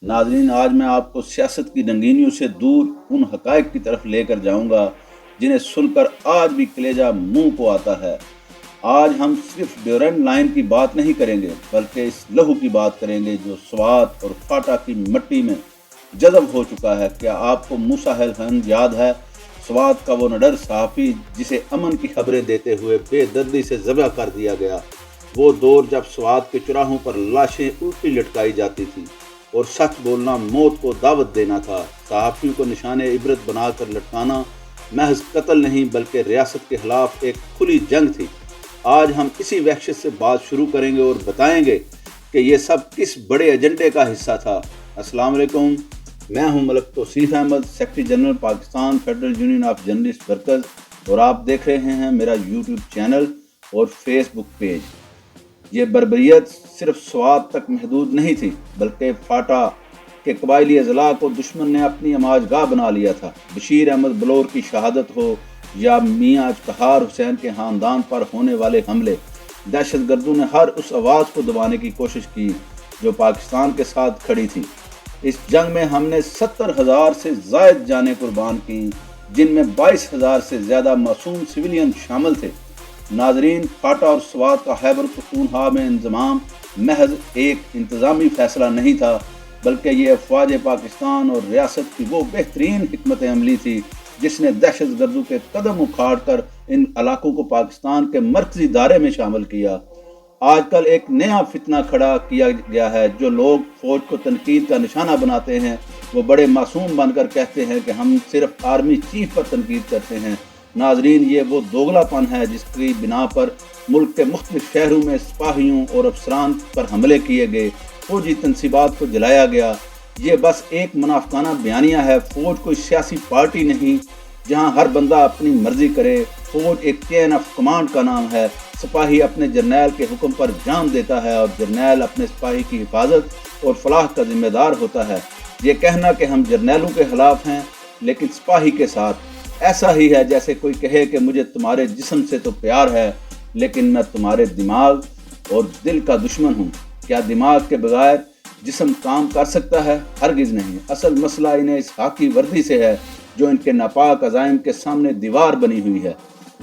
नाज़रीन, आज मैं आपको सियासत की रंगीनियों से दूर उन हक़ाइक़ की तरफ लेकर जाऊंगा जिन्हें सुनकर आज भी कलेजा मुंह को आता है। आज हम सिर्फ ड्यूरेंट लाइन की बात नहीं करेंगे, बल्कि इस लहू की बात करेंगे जो स्वात और फाटा की मिट्टी में जज़ब हो चुका है। क्या आपको मूसा हसन याद है? स्वात का वो निडर सहाफ़ी जिसे अमन की खबरें देते हुए बेदर्दी से ज़बह कर दिया गया। वो दौर जब स्वात के चौराहों पर लाशें उल्टी लटकाई जाती थी और सच बोलना मौत को दावत देना था। सहाफ़ियों को निशाने इबरत बनाकर लटकाना महज कत्ल नहीं बल्कि रियासत के खिलाफ एक खुली जंग थी। आज हम इसी वहशत से बात शुरू करेंगे और बताएंगे कि ये सब किस बड़े एजेंडे का हिस्सा था। अस्सलाम वालेकुम, मैं हूं Malak Tauseef Ahmed, secretary general Pakistan federal union of journalist workers, और आप देख रहे हैं मेरा यूट्यूब चैनल और फेसबुक पेज। ये बर्बरियत सिर्फ स्वात तक महदूद नहीं थी, बल्कि फाटा के कबायली अजला को दुश्मन ने अपनी अमाजगाह बना लिया था। बशीर अहमद बलोर की शहादत हो या मियाँ कहार हुसैन के ख़ानदान पर होने वाले हमले, दहशत गर्दों ने हर उस आवाज़ को दबाने की कोशिश की जो पाकिस्तान के साथ खड़ी थी। इस जंग में हमने 70,000 से ज़ायद जानें कुर्बान की, जिनमें 22,000 से ज़्यादा मासूम सिविलियन शामिल थे। नाजरीन, फाटा और स्वात का खैबर पख्तूनख्वा में इंजमाम महज एक इंतज़ामी फ़ैसला नहीं था, बल्कि ये अफवाज पाकिस्तान और रियासत की वो बेहतरीन हिकमत अमली थी जिसने दहशत गर्दों के कदम उखाड़ कर इन इलाकों को पाकिस्तान के मरकजी दायरे में शामिल किया। आजकल एक नया फितना खड़ा किया गया है। जो लोग फौज को तनकीद का निशाना बनाते हैं वो बड़े मासूम बनकर कहते हैं कि हम सिर्फ आर्मी चीफ पर तनकीद करते हैं। नाजरीन, ये वो दोगलापन है जिसकी बिना पर मुल्क के मुख्तलिफ शहरों में सिपाहियों और अफसरान पर हमले किए गए, फौजी तनसीबात को जलाया गया। ये बस एक मुनाफिकाना बयानिया है। फ़ौज कोई सियासी पार्टी नहीं जहां हर बंदा अपनी मर्जी करे। फ़ौज एक चेन ऑफ कमांड का नाम है। सिपाही अपने जर्नैल के हुक्म पर जान देता है और जर्नैल अपने सिपाही की हिफाजत और फलाह का जिम्मेदार होता है। ये कहना कि हम जर्नैलों के खिलाफ हैं लेकिन सिपाही के साथ, ऐसा ही है जैसे कोई कहे कि मुझे तुम्हारे जिस्म से तो प्यार है लेकिन मैं तुम्हारे दिमाग और दिल का दुश्मन हूँ। क्या दिमाग के बगैर जिस्म काम कर सकता है? हरगिज़ नहीं। असल मसला इन्हें इस खाकी वर्दी से है जो इनके नापाक अज़ाइम के सामने दीवार बनी हुई है।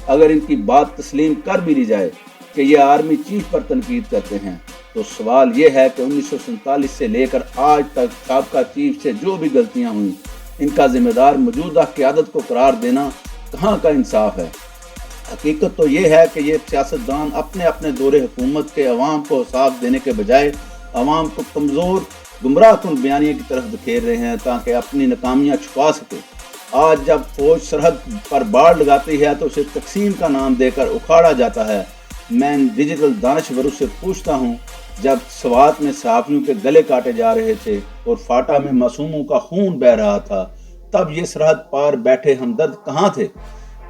अगर इनकी बात तस्लीम कर भी ली जाए कि ये आर्मी चीफ पर तनकीद करते हैं, तो सवाल ये है कि 1947 से लेकर आज तक साबका चीफ से जो भी गलतियाँ हुई, इनका जिम्मेदार मौजूदा क़यादत को करार देना कहाँ का इंसाफ है? हकीकत तो ये है कि ये सियासतदान अपने अपने दौरे हुकूमत के अवाम को हिसाब देने के बजाय अवाम को कमज़ोर गुमराह कुन बयानिए की तरफ धकेल रहे हैं ताकि अपनी नाकामियाँ छुपा सके। आज जब फौज सरहद पर बाड़ लगाती है तो उसे तकसीम का नाम देकर उखाड़ा जाता है। मैं इन डिजिटल दानश्वरों से पूछता हूँ, जब स्वात में सहाफ़ियों के गले काटे जा रहे थे और फाटा में मासूमों का खून बह रहा था, तब ये सरहद पार बैठे हमदर्द कहाँ थे?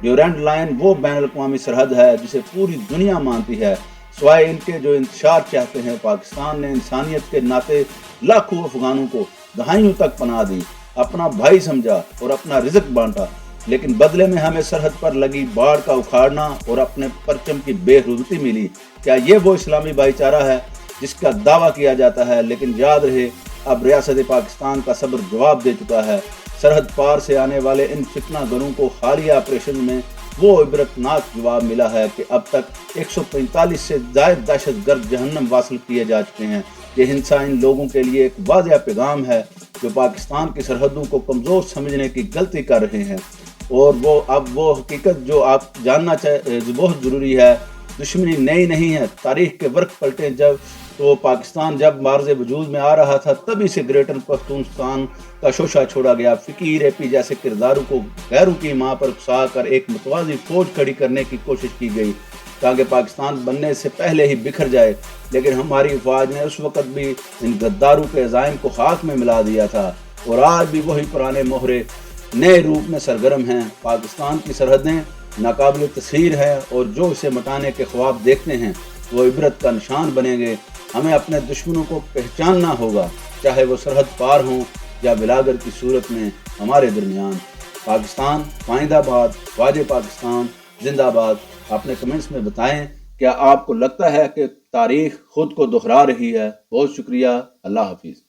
ड्यूरेंट लाइन वो बैन अवी सरहद है जिसे पूरी दुनिया मानती है। स्वाय इनके जो इंतशार चाहते हैं, पाकिस्तान ने इंसानियत के नाते लाखों अफगानों को दहाइयों तक पनाह दी, अपना भाई समझा और अपना रिज़्क बांटा, लेकिन बदले में हमें सरहद पर लगी बाढ़ का उखाड़ना और अपने परचम की बेरुजती मिली। क्या ये वो इस्लामी भाईचारा है जिसका दावा किया जाता है? लेकिन याद रहे, अब रियासत पाकिस्तान का सब्र जवाब दे चुका है। सरहद पार से आने वाले इन फितना गरों को हालिया ऑपरेशन में वो इबरतनाक जवाब मिला है कि अब तक 145 से ज़ायद दहशत गर्द जहन्नम वासिल किए जा चुके हैं। ये हिंसा इन लोगों के लिए एक वाज़ेह पैगाम है जो पाकिस्तान की सरहदों को कमज़ोर समझने की गलती कर रहे हैं। और वो हकीकत जो आप जानना बहुत ज़रूरी है, दुश्मनी नई नहीं है। तारीख़ के वर्क पलटे तो पाकिस्तान जब मार्ज़ वजूद में आ रहा था तभी से ग्रेटर पख्तूनख्वान का शोशा छोड़ा गया। फ़कीर एपी जैसे किरदारों को गैरों की माँ पर उकसा कर एक मुतवाज़ी फ़ौज खड़ी करने की कोशिश की गई ताकि पाकिस्तान बनने से पहले ही बिखर जाए, लेकिन हमारी अफवाज ने उस वक़्त भी इन गद्दारों के अज़ाइम को खाक में मिला दिया था। और आज भी वही पुराने मोहरे नए रूप में सरगर्म हैं। पाकिस्तान की सरहदें नाकाबिल तस्खीर है और जो इसे मिटाने के ख्वाब देखते हैं वो इबरत का निशान बनेंगे। हमें अपने दुश्मनों को पहचानना होगा, चाहे वो सरहद पार हों या बिलागर की सूरत में हमारे दरमियान। पाकिस्तान पाइंदाबाद, ख्वाजे पाकिस्तान जिंदाबाद। अपने कमेंट्स में बताएं, क्या आपको लगता है कि तारीख खुद को दोहरा रही है? बहुत शुक्रिया। अल्लाह हाफिज़।